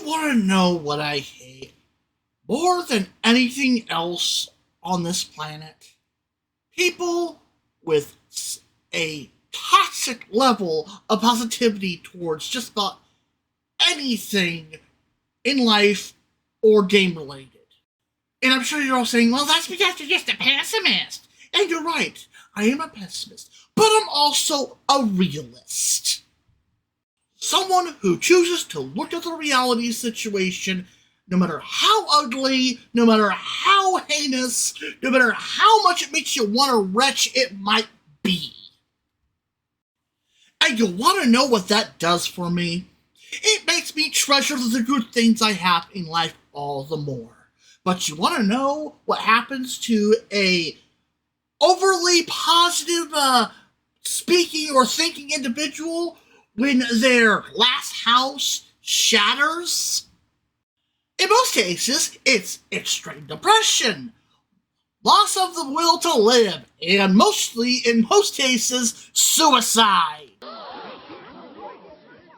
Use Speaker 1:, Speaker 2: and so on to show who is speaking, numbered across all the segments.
Speaker 1: want to know what I hate more than anything else on this planet? People with a toxic level of positivity towards just about anything in life or game related. And I'm sure you're all saying, well, that's because you're just a pessimist. And you're right, I am a pessimist, but I'm also a realist. Someone who chooses to look at the reality situation, no matter how ugly, no matter how heinous, no matter how much it makes you want to retch it might be. And you want to know what that does for me? It makes me treasure the good things I have in life all the more. But you want to know what happens to a overly positive speaking or thinking individual when their glass house shatters? In most cases, it's extreme depression, loss of the will to live, and mostly, in most cases, suicide.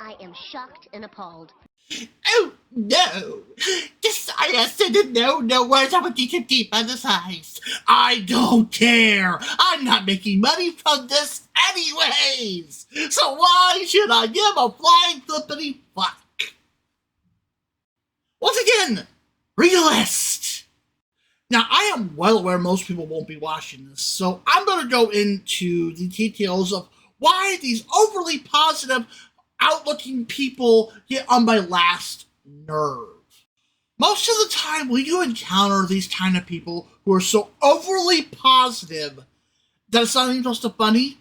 Speaker 2: I am shocked and appalled.
Speaker 1: Oh, no. The science didn't know no words I would demonetize. I don't care. I'm not making money from this anyways. So why should I give a flying flippity fuck? Once again, realist. Now, I am well aware most people won't be watching this, so I'm going to go into the details of why these overly positive, outlooking people get on my last nerve. Most of the time, when you encounter these kind of people who are so overly positive that it's not even close to funny,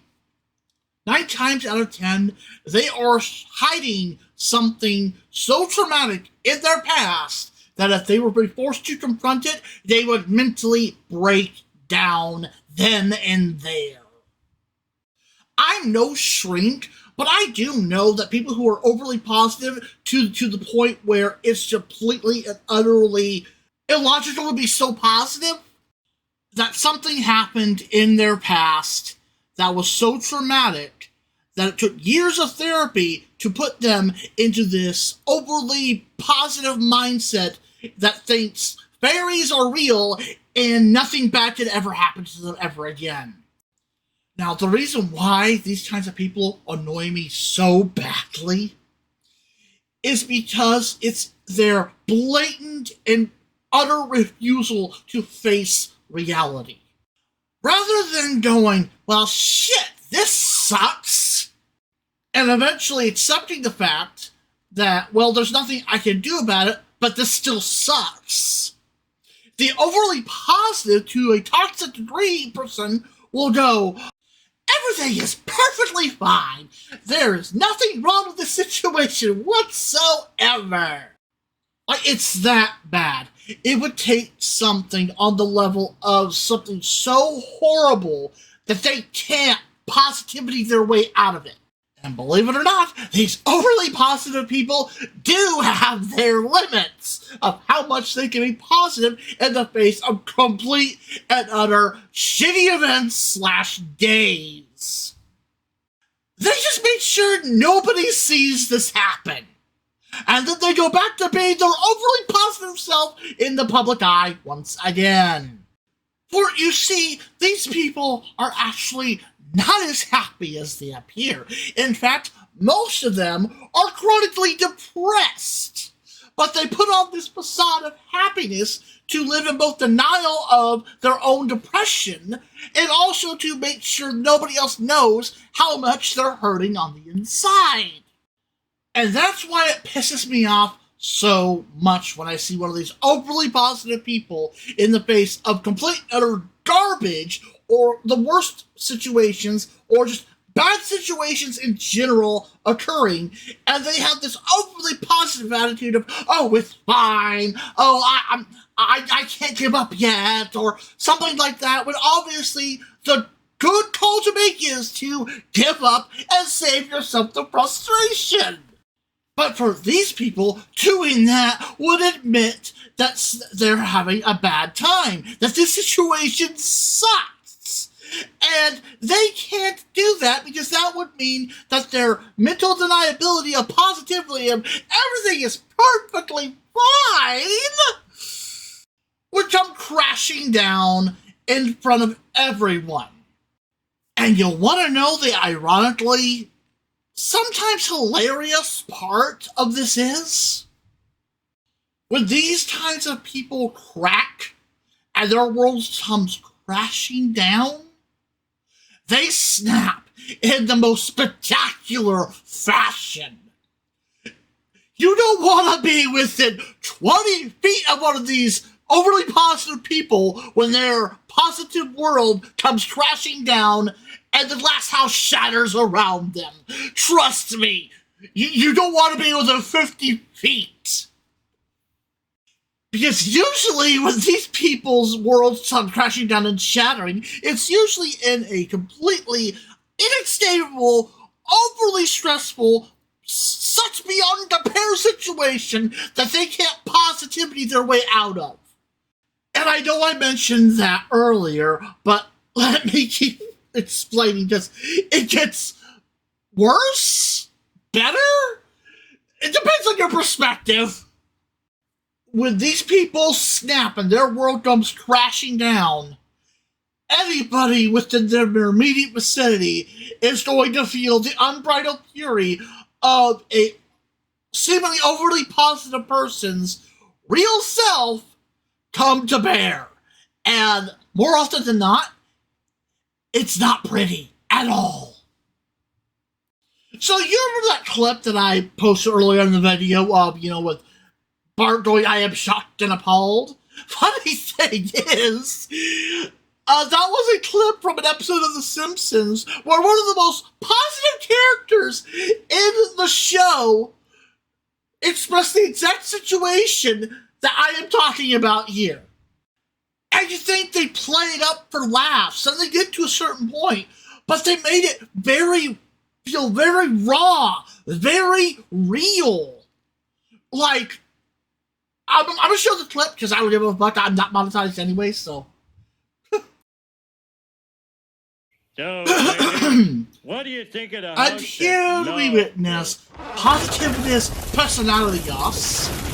Speaker 1: 9 times out of 10, they are hiding something so traumatic in their past that if they were forced to confront it, they would mentally break down then and there. I'm no shrink, but I do know that people who are overly positive to the point where it's completely and utterly illogical to be so positive, that something happened in their past that was so traumatic that it took years of therapy to put them into this overly positive mindset that thinks fairies are real and nothing bad could ever happen to them ever again. Now, the reason why these kinds of people annoy me so badly is because it's their blatant and utter refusal to face reality. Rather than going, well, shit, this sucks, and eventually accepting the fact that, well, there's nothing I can do about it, but this still sucks. The overly positive to a toxic degree person will go, everything is perfectly fine. There is nothing wrong with the situation whatsoever. Like, it's that bad. It would take something on the level of something so horrible that they can't positivity their way out of it. And believe it or not, these overly positive people do have their limits of how much they can be positive in the face of complete and utter shitty events / days. They just make sure nobody sees this happen. And then they go back to being their overly positive self in the public eye once again. For you see, these people are actually not as happy as they appear. In fact, most of them are chronically depressed. But they put on this facade of happiness to live in both denial of their own depression and also to make sure nobody else knows how much they're hurting on the inside. And that's why it pisses me off so much when I see one of these overly positive people in the face of complete utter garbage or the worst situations or just bad situations in general occurring, and they have this overly positive attitude of, oh, it's fine, oh, I can't give up yet, or something like that, when obviously the good call to make is to give up and save yourself the frustration. But for these people, doing that would admit that they're having a bad time, that this situation sucks, And they can't do that because that would mean that their mental deniability of positivity and everything is perfectly fine would come crashing down in front of everyone. And you'll want to know the ironically, sometimes hilarious part of this is? When these kinds of people crack and their world comes crashing down, they snap in the most spectacular fashion. You don't want to be within 20 feet of one of these overly positive people when their positive world comes crashing down and the glass house shatters around them. Trust me, you don't want to be within 50 feet. Because usually when these people's worlds come crashing down and shattering, it's usually in a completely inexcusable, overly stressful, such beyond compare situation that they can't positivity their way out of. And I know I mentioned that earlier, but let me keep explaining this. It gets worse? Better? It depends on your perspective. When these people snap and their world comes crashing down, anybody within their immediate vicinity is going to feel the unbridled fury of a seemingly overly positive person's real self come to bear. And more often than not, it's not pretty at all. So you remember that clip that I posted earlier in the video of, with Bart going, "I am shocked and appalled"? Funny thing is, that was a clip from an episode of The Simpsons where one of the most positive characters in the show expressed the exact situation that I am talking about here. And you think they played up for laughs, and they get to a certain point, but they made it feel very raw, very real. Like, I'm going to show the clip because I don't give a fuck. I'm not monetized anyway, so.
Speaker 3: So, what do you think of the
Speaker 1: And
Speaker 3: house
Speaker 1: here
Speaker 3: that
Speaker 1: we
Speaker 3: Love
Speaker 1: witness positivist personalities
Speaker 3: built?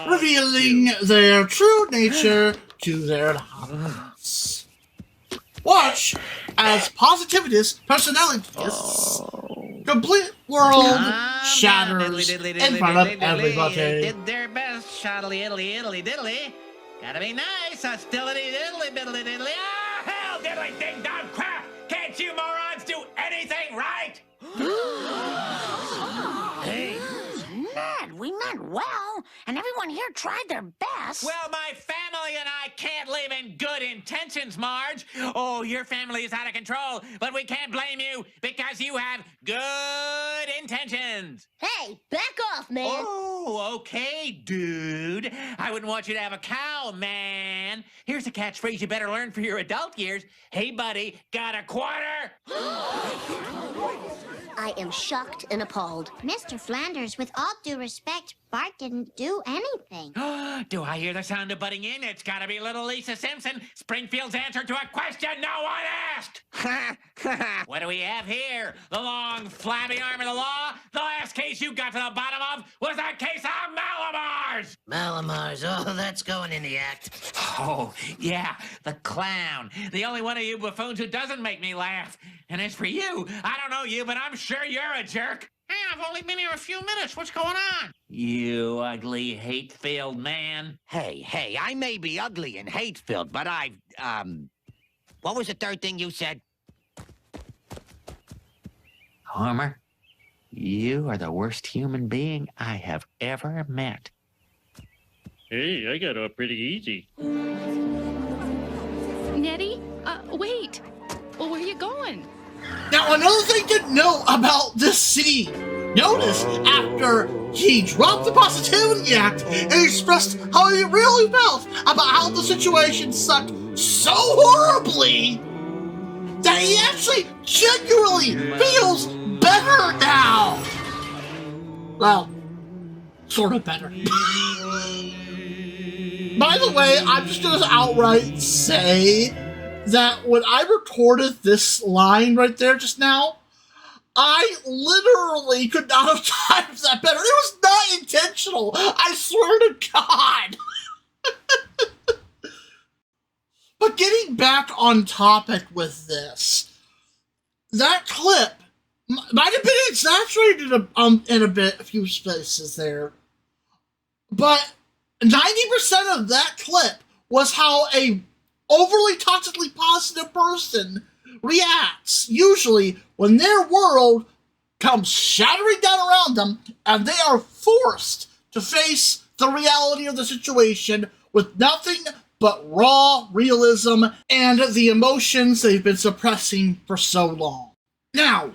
Speaker 1: revealing their true nature to their audience. Watch as positivist personalities complete world shatters in front of everybody.
Speaker 4: Did their best, shoddily diddly diddly diddly. Gotta be nice, hostility diddly biddly diddly. Ah, hell, diddly ding dong crap! Can't you morons do anything right? Hey.
Speaker 2: Ned, we meant well, and everyone here tried their best.
Speaker 4: Well, my family and I can't live in good intentions, Marge. Oh, your family is out of control, but we can't blame you because you have good intentions.
Speaker 2: Hey, back off, man.
Speaker 4: Oh, okay, dude. I wouldn't want you to have a cow, man. Here's a catchphrase you better learn for your adult years. Hey, buddy, got a quarter?
Speaker 2: I am shocked and appalled.
Speaker 5: Mr. Flanders, with all due respect, Bart didn't do anything.
Speaker 4: Do I hear the sound of butting in? It's gotta be little Lisa Simpson, Springfield's answer to a question no one asked. What do we have here? The long, flabby arm of the law? The last case you got to the bottom of was a case of Malamars.
Speaker 6: Malamars, oh, that's going in the act.
Speaker 4: Oh, yeah, the clown. The only one of you buffoons who doesn't make me laugh. And as for you, I don't know you, but I'm sure you're a jerk. Hey, I've only been here a few minutes. What's going on? You ugly, hate-filled man.
Speaker 6: Hey, I may be ugly and hate-filled, but what was the third thing you said?
Speaker 4: Homer, you are the worst human being I have ever met.
Speaker 3: Hey, I got off pretty easy.
Speaker 7: Nettie? Wait. Well, where are you going?
Speaker 1: Now, another thing to note about this scene. Notice after he dropped the Positivity Act and expressed how he really felt about how the situation sucked so horribly that he actually genuinely feels better now. Well, sort of better. By the way, I'm just going to outright say that when I recorded this line right there just now, I literally could not have timed that better. It was not intentional. I swear to God. But getting back on topic with this, that clip might have been exaggerated in a few spaces there, but 90% of that clip was how a overly toxically positive person reacts, usually when their world comes shattering down around them and they are forced to face the reality of the situation with nothing but raw realism and the emotions they've been suppressing for so long. Now,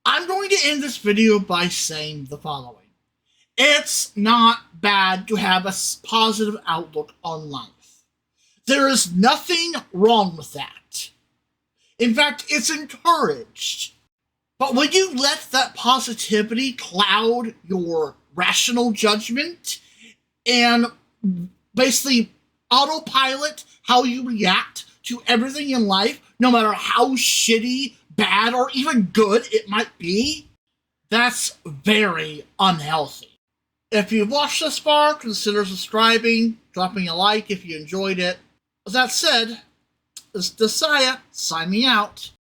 Speaker 1: I'm going to end this video by saying the following. It's not bad to have a positive outlook on life. There is nothing wrong with that. In fact, it's encouraged. But when you let that positivity cloud your rational judgment and basically autopilot how you react to everything in life, no matter how shitty, bad, or even good it might be, that's very unhealthy. If you've watched this far, consider subscribing, dropping a like if you enjoyed it. With that said, this is Desaya, sign me out.